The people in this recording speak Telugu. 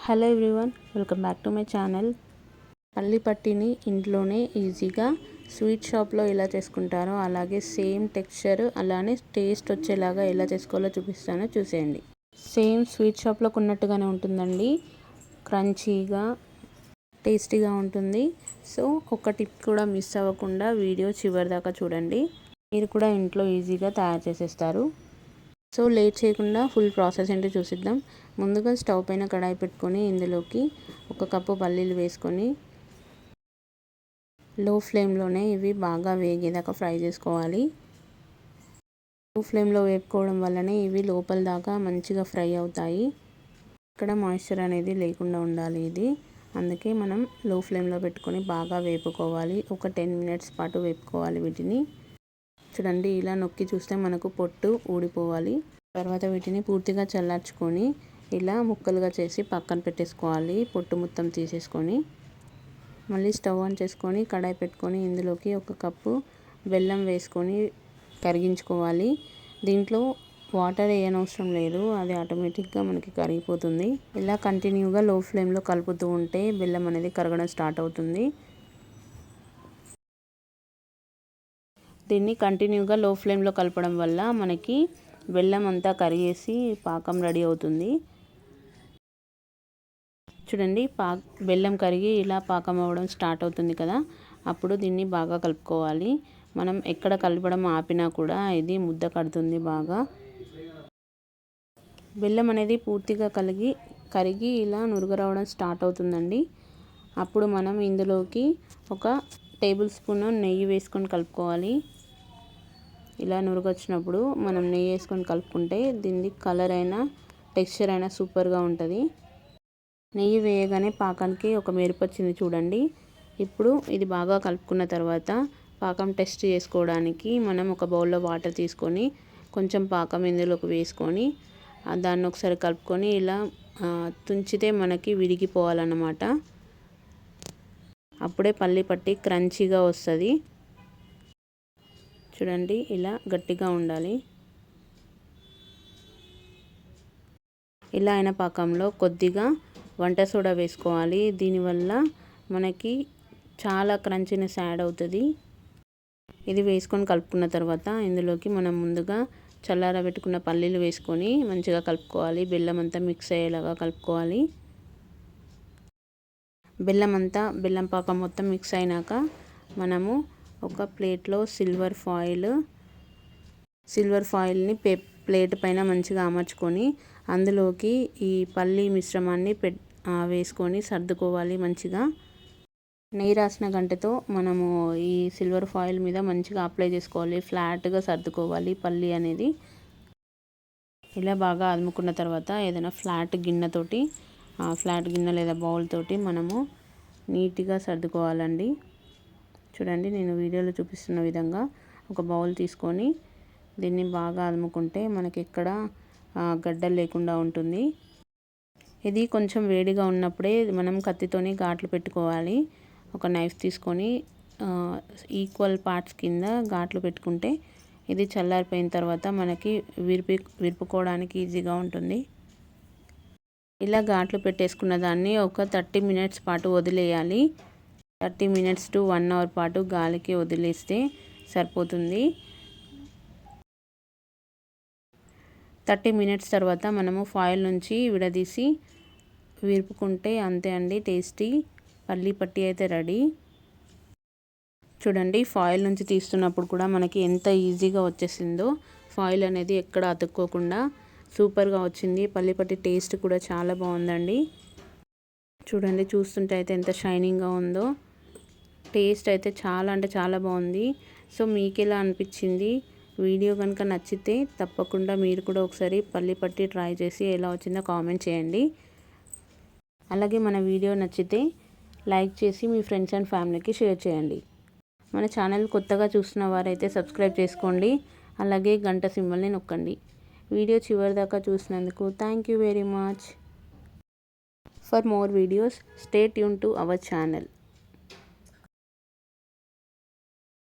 Hello everyone, welcome back to my channel. పల్లి పట్టిని ఇంట్లోనే ఈజీగా స్వీట్ షాప్లో ఎలా చేసుకుంటారో అలాగే సేమ్ టెక్స్చర్ అలానే టేస్ట్ వచ్చేలాగా ఎలా చేసుకోవాలో చూపిస్తానో చూసేయండి. సేమ్ స్వీట్ షాప్లో ఉన్నట్టుగానే ఉంటుందండి. క్రంచీగా టేస్టీగా ఉంటుంది. సో ఒక టిప్ కూడా మిస్ అవ్వకుండా వీడియో చివరి దాకా చూడండి. మీరు కూడా ఇంట్లో ఈజీగా తయారు చేసేస్తారు. సో లేట్ చేయకుండా ఫుల్ ప్రాసెస్ ఏంటో చూసిద్దాం. ముందుగా స్టవ్ పైన కడాయి పెట్టుకొని ఇందులోకి 1 కప్పు పల్లీలు వేసుకొని లో ఫ్లేమ్లోనే ఇవి బాగా వేగేదాకా ఫ్రై చేసుకోవాలి. లో ఫ్లేమ్లో వేపుకోవడం వల్లనే ఇవి లోపల దాకా మంచిగా ఫ్రై అవుతాయి. ఇక్కడ మాయిశ్చర్ అనేది లేకుండా ఉండాలి ఇది. అందుకే మనం లో ఫ్లేమ్లో పెట్టుకొని బాగా వేపుకోవాలి. ఒక 10 మినిట్స్ పాటు వేపుకోవాలి వీటిని. చూడండి, ఇలా నొక్కి చూస్తే మనకు పొట్టు ఊడిపోవాలి. తర్వాత వీటిని పూర్తిగా చల్లార్చుకొని ఇలా ముక్కలుగా చేసి పక్కన పెట్టేసుకోవాలి. పొట్టు మొత్తం తీసేసుకొని మళ్ళీ స్టవ్ ఆన్ చేసుకొని కడాయి పెట్టుకొని ఇందులోకి 1 కప్పు బెల్లం వేసుకొని కరిగించుకోవాలి. దీంట్లో వాటర్ వేయనవసరం లేదు, అది ఆటోమేటిక్గా మనకి కరిగిపోతుంది. ఇలా కంటిన్యూగా లో ఫ్లేమ్లో కలుపుతూ ఉంటే బెల్లం అనేది కరగడం స్టార్ట్ అవుతుంది. దీన్ని కంటిన్యూగా లో ఫ్లేమ్లో కలపడం వల్ల మనకి బెల్లం అంతా కరిగేసి పాకం రెడీ అవుతుంది. చూడండి, బెల్లం కరిగి ఇలా పాకం అవ్వడం స్టార్ట్ అవుతుంది కదా, అప్పుడు దీన్ని బాగా కలుపుకోవాలి. మనం ఎక్కడ కలపడం ఆపినా కూడా ఇది ముద్ద కడుతుంది బాగా. బెల్లం అనేది పూర్తిగా కరిగి ఇలా నురుగు రావడం స్టార్ట్ అవుతుందండి. అప్పుడు మనం ఇందులోకి 1 టేబుల్ స్పూన్ నెయ్యి వేసుకొని కలుపుకోవాలి. ఇలా నురుగు వచ్చినప్పుడు మనం నెయ్యి వేసుకొని కలుపుకుంటే దీని కలర్ అయినా టెక్స్చర్ అయినా సూపర్గా ఉంటుంది. నెయ్యి వేయగానే పాకానికి ఒక మెరుపు వచ్చింది చూడండి. ఇప్పుడు ఇది బాగా కలుపుకున్న తర్వాత పాకం టెస్ట్ చేసుకోవడానికి మనం ఒక బౌల్లో వాటర్ తీసుకొని కొంచెం పాకం ఇందులోకి వేసుకొని దాన్ని ఒకసారి కలుపుకొని ఇలా తుంచితే మనకి విరిగిపోవాలన్నమాట. అప్పుడే పల్లి పట్టి క్రంచీగా వస్తుంది. చూడండి, ఇలా గట్టిగా ఉండాలి. ఇలా అయిన పాకంలో కొద్దిగా వంట సోడా వేసుకోవాలి. దీనివల్ల మనకి చాలా క్రంచీనెస్ యాడ్ అవుతుంది. ఇది వేసుకొని కలుపుకున్న తర్వాత ఇందులోకి మనం ముందుగా చల్లారబెట్టుకున్న పల్లీలు వేసుకొని మంచిగా కలుపుకోవాలి. బెల్లం అంతా మిక్స్ అయ్యేలాగా కలుపుకోవాలి. బెల్లం పాకం మొత్తం మిక్స్ అయినాక మనము ఒక ప్లేట్లో సిల్వర్ ఫాయిల్ని ప్లేట్ పైన మంచిగా అమర్చుకొని అందులోకి ఈ పల్లి మిశ్రమాన్ని వేసుకొని సర్దుకోవాలి. మంచిగా నెయ్యి రాసిన గంటతో మనము ఈ సిల్వర్ ఫాయిల్ మీద మంచిగా అప్లై చేసుకోవాలి. ఫ్లాట్గా సర్దుకోవాలి పల్లి అనేది. ఇలా బాగా అదుముకున్న తర్వాత ఏదైనా ఫ్లాట్ గిన్నె లేదా బౌల్ తోటి మనము నీట్గా సర్దుకోవాలండి. చూడండి, నేను వీడియోలో చూపిస్తున్న విధంగా ఒక బౌల్ తీసుకొని దీన్ని బాగా అదుముకుంటే మనకి ఎక్కడ గడ్డలు లేకుండా ఉంటుంది. ఇది కొంచెం వేడిగా ఉన్నప్పుడే మనం కత్తితోని ఘాట్లు పెట్టుకోవాలి. ఒక నైఫ్ తీసుకొని ఈక్వల్ పార్ట్స్ కింద ఘాట్లు పెట్టుకుంటే ఇది చల్లారిపోయిన తర్వాత మనకి విరుపుకోవడానికి ఈజీగా ఉంటుంది. ఇలా ఘాట్లు పెట్టేసుకున్న దాన్ని ఒక 30 మినిట్స్ పాటు వదిలేయాలి. 30 మినిట్స్ టు 1 అవర్ పాటు గాలికి వదిలేస్తే సరిపోతుంది. 30 మినిట్స్ తర్వాత మనము ఫాయిల్ నుంచి విడదీసి విరుపుకుంటే అంతే అండి, టేస్టీ పల్లి పట్టి అయితే రెడీ. చూడండి, ఫాయిల్ నుంచి తీస్తున్నప్పుడు కూడా మనకి ఎంత ఈజీగా వచ్చేసిందో. ఫాయిల్ అనేది ఎక్కడ అతుక్కోకుండా సూపర్గా వచ్చింది. పల్లి పట్టి టేస్ట్ కూడా చాలా బాగుందండి. చూడండి, చూస్తుంటే అయితే ఎంత షైనింగ్గా ఉందో. టేస్ట్ అయితే చాలా అంటే చాలా బాగుంది. సో మీకు ఎలా అనిపించింది? వీడియో కనుక నచ్చితే తప్పకుండా మీరు కూడా ఒకసారి పల్లి పట్టి ట్రై చేసి ఎలా వచ్చిందో కామెంట్ చేయండి. అలాగే మన వీడియో నచ్చితే లైక్ చేసి మీ ఫ్రెండ్స్ అండ్ ఫ్యామిలీకి షేర్ చేయండి. మన ఛానల్ కొత్తగా చూస్తున్న వారైతే సబ్స్క్రైబ్ చేసుకోండి. అలాగే గంట సింబల్ని నొక్కండి. వీడియో చివరి దాకా చూసినందుకు thank you very much. For more videos, stay tuned to our channel.